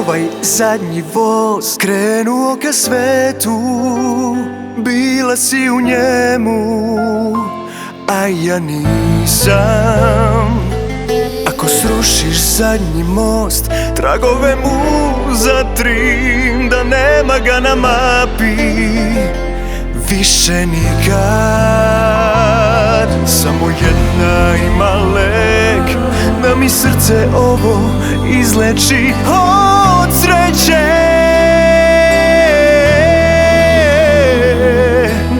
ovaj zadnji voz krenuo ka svetu, bila si u njemu, a ja nisam. Ako srušiš zadnji most, tragove mu zatrim, da nema ga na mapi više nikad. Samo jedna ima lek, da mi srce ovo izleči od sreće.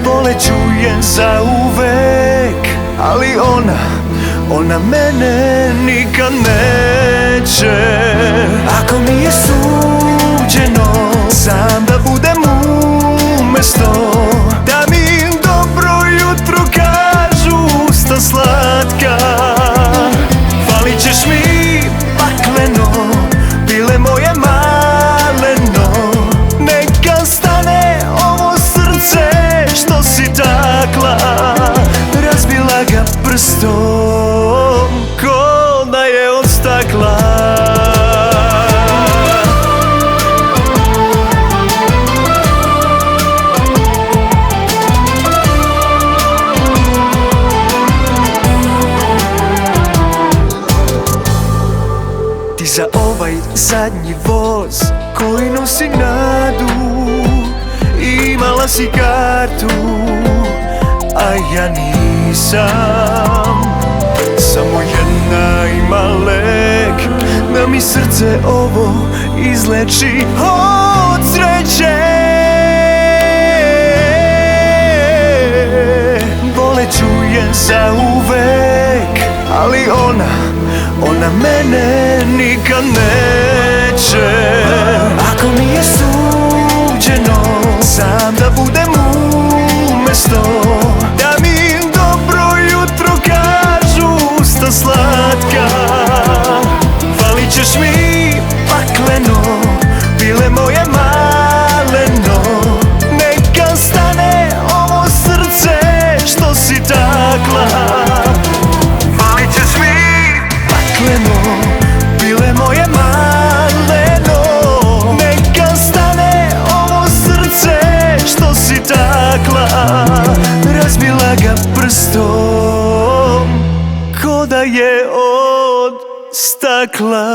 Voleću je zauvek, ali ona mene nikad neće. Ako mi je suđeno sam da budem umesto, da mi dobro jutro kažu usta slatka, falit ćeš mi pakleno, bile moje maleno. Neka stane ovo srce što si takla, razbila ga prstom ko da je od stakla. Ti za ovaj zadnji voz koji nosi nadu imala si kartu, a ja nisam. Samo jedna ima lek, da mi srce ovo izleči od sreće. Voleću je zauvek, ali ona mene nikad neće. Ako mi je suđeno sam da budem umesto, da mi dobro jutro kažu usta slatka, falit ćeš mi pakleno, bile moje maleno. Neka stane ovo srce što si takla, falit ćeš mi pakleno, bile moje maleno. Neka stane ovo srce što si takla, razbila ga prstom ko da je od stakla.